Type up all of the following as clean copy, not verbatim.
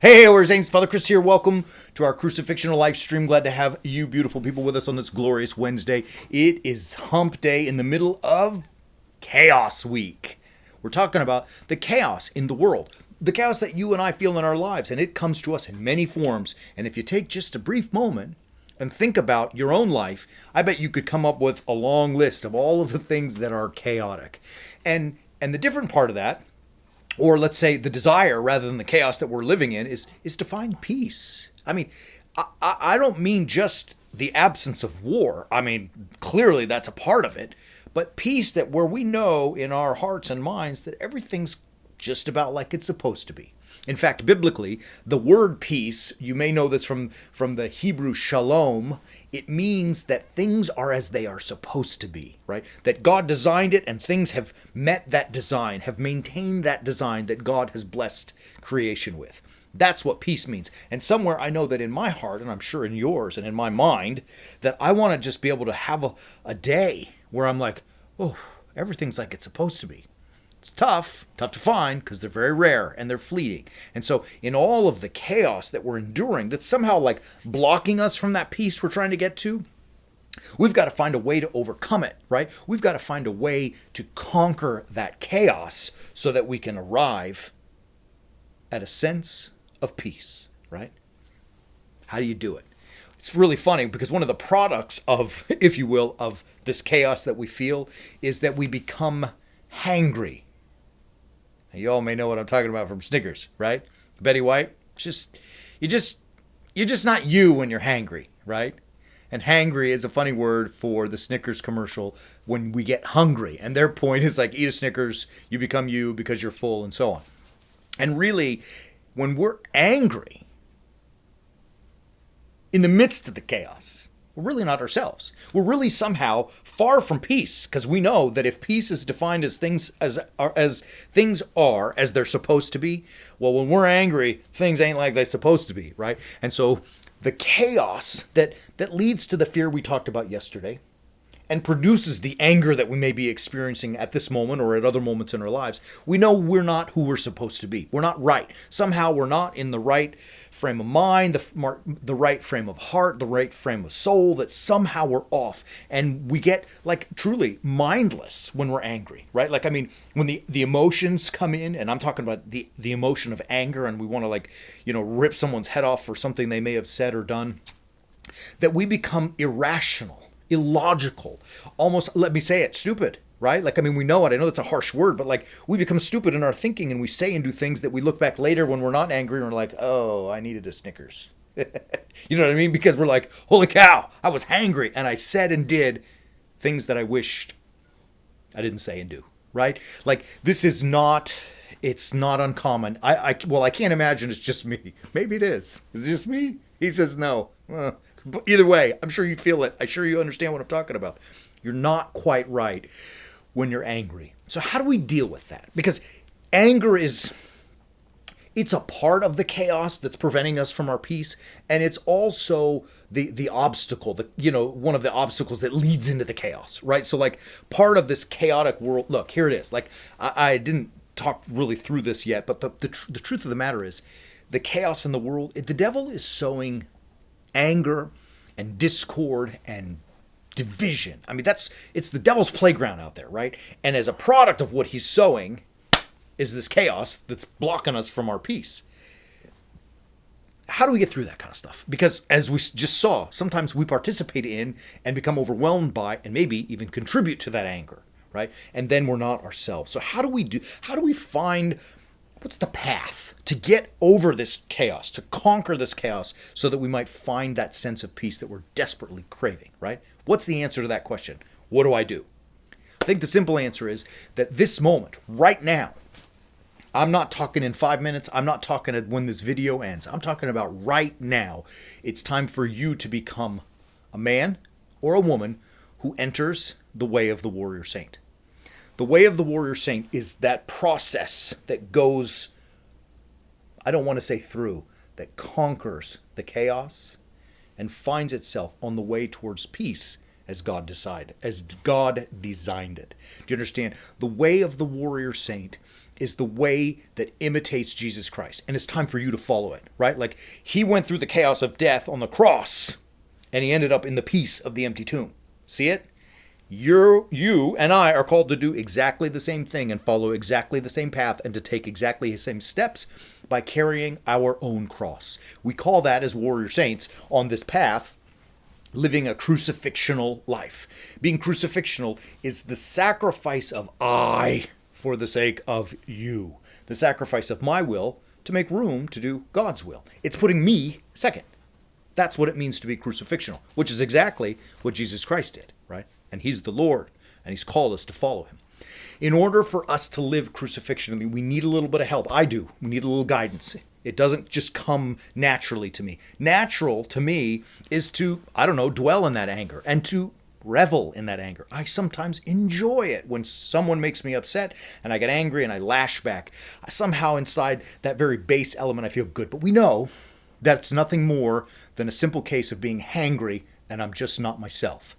Hey, we're Zane's Father Chris here. Welcome to our Crucifixional live stream. Glad to have you beautiful people with us on this glorious Wednesday. It is hump day in the middle of chaos week. We're talking about the chaos in the world, the chaos that you and I feel in our lives, and it comes to us in many forms. And if you take just a brief moment and think about your own life, I bet you could come up with a long list of all of the things that are chaotic. And the different part of that, or let's say the desire rather than the chaos that we're living in, is to find peace. I mean, I don't mean just the absence of war. I mean, clearly that's a part of it, but peace that where we know in our hearts and minds that everything's just about like it's supposed to be. In fact, biblically, the word peace, you may know this from the Hebrew shalom, it means that things are as they are supposed to be, right? That God designed it and things have met that design, have maintained that design that God has blessed creation with. That's what peace means. And somewhere I know that in my heart, and I'm sure in yours and in my mind, that I want to just be able to have a day where I'm like, oh, everything's like it's supposed to be. It's tough to find because they're very rare and they're fleeting. And so in all of the chaos that we're enduring that's somehow like blocking us from that peace we're trying to get to, we've got to find a way to overcome it, right? We've got to find a way to conquer that chaos so that we can arrive at a sense of peace, right? How do you do it? It's really funny because one of the products of, if you will, of this chaos that we feel is that we become hangry. You all may know what I'm talking about from Snickers, right? Betty White, you're just not you when you're hangry, right? And hangry is a funny word for the Snickers commercial when we get hungry. And their point is like, eat a Snickers, you become you because you're full, and so on. And really, when we're angry, in the midst of the chaos, we're really not ourselves. We're really somehow far from peace because we know that if peace is defined as things as things are as they're supposed to be, well, when we're angry, things ain't like they're supposed to be, right? And so the chaos that leads to the fear we talked about yesterday and produces the anger that we may be experiencing at this moment or at other moments in our lives, we know we're not who we're supposed to be. We're not right. Somehow we're not in the right frame of mind, the right frame of heart, the right frame of soul, that somehow we're off. And we get like truly mindless when we're angry, right? Like, I mean, when the emotions come in, and I'm talking about the emotion of anger, and we want to like, rip someone's head off for something they may have said or done, that we become irrational, illogical, almost, let me say it, stupid, right? Like, I mean, we know it. I know that's a harsh word, but like we become stupid in our thinking and we say and do things that we look back later when we're not angry and we're like, oh, I needed a Snickers. You know what I mean? Because we're like, holy cow, I was hangry and I said and did things that I wished I didn't say and do, right? Like it's not uncommon. Well, I can't imagine it's just me. Maybe it is. Is it just me? He says no. But either way, I'm sure you feel it. I'm sure you understand what I'm talking about. You're not quite right when you're angry. So how do we deal with that? Because anger it's a part of the chaos that's preventing us from our peace, and it's also the obstacle, one of the obstacles that leads into the chaos, right? So like part of this chaotic world, look, here it is. Like I didn't talk really through this yet, but the truth of the matter is the chaos in the world, the devil is sowing anger and discord and division. I mean, it's the devil's playground out there, right? And as a product of what he's sowing is this chaos that's blocking us from our peace. How do we get through that kind of stuff? Because as we just saw, sometimes we participate in and become overwhelmed by and maybe even contribute to that anger, right? And then we're not ourselves. So how do we find, what's the path to get over this chaos, to conquer this chaos so that we might find that sense of peace that we're desperately craving, right? What's the answer to that question? What do I do? I think the simple answer is that this moment, right now, I'm not talking in 5 minutes. I'm not talking when this video ends. I'm talking about right now. It's time for you to become a man or a woman who enters the way of the warrior saint. The way of the warrior saint is that process that goes, I don't want to say through, that conquers the chaos and finds itself on the way towards peace as God designed it. Do you understand? The way of the warrior saint is the way that imitates Jesus Christ. And it's time for you to follow it, right? Like he went through the chaos of death on the cross and he ended up in the peace of the empty tomb. See it? You and I are called to do exactly the same thing and follow exactly the same path and to take exactly the same steps by carrying our own cross. We call that, as warrior saints on this path, living a crucifixional life. Being crucifixional is the sacrifice of I for the sake of you. The sacrifice of my will to make room to do God's will. It's putting me second. That's what it means to be crucifixional, which is exactly what Jesus Christ did, right? And he's the Lord, and he's called us to follow him. In order for us to live crucifixionally, we need a little bit of help. I do. We need a little guidance. It doesn't just come naturally to me. Natural to me is to, dwell in that anger and to revel in that anger. I sometimes enjoy it when someone makes me upset and I get angry and I lash back. Somehow inside that very base element, I feel good. But we know that's nothing more than a simple case of being hangry and I'm just not myself.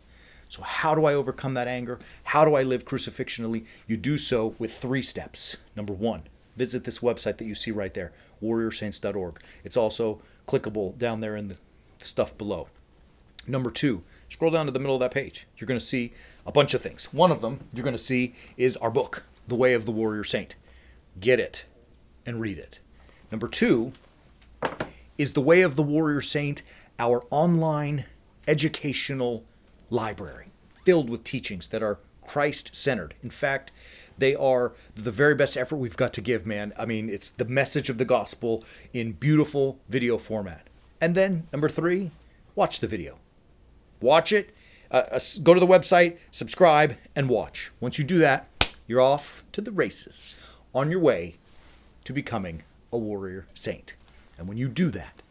So how do I overcome that anger? How do I live crucifixionally? You do so with 3 steps. Number 1, visit this website that you see right there, warriorsaints.org. It's also clickable down there in the stuff below. Number 2, scroll down to the middle of that page. You're going to see a bunch of things. One of them you're going to see is our book, The Way of the Warrior Saint. Get it and read it. Number 2 is The Way of the Warrior Saint, our online educational library filled with teachings that are Christ-centered. In fact, they are the very best effort we've got to give, man. I mean, it's the message of the gospel in beautiful video format. And then, number 3, watch the video. Watch it, go to the website, subscribe, and watch. Once you do that, you're off to the races on your way to becoming a warrior saint. And when you do that,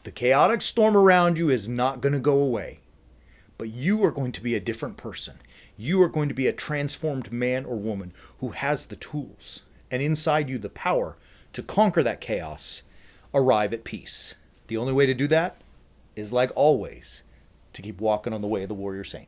the chaotic storm around you is not going to go away. But you are going to be a different person. You are going to be a transformed man or woman who has the tools and inside you the power to conquer that chaos, arrive at peace. The only way to do that is, like always, to keep walking on the way of the warrior saint.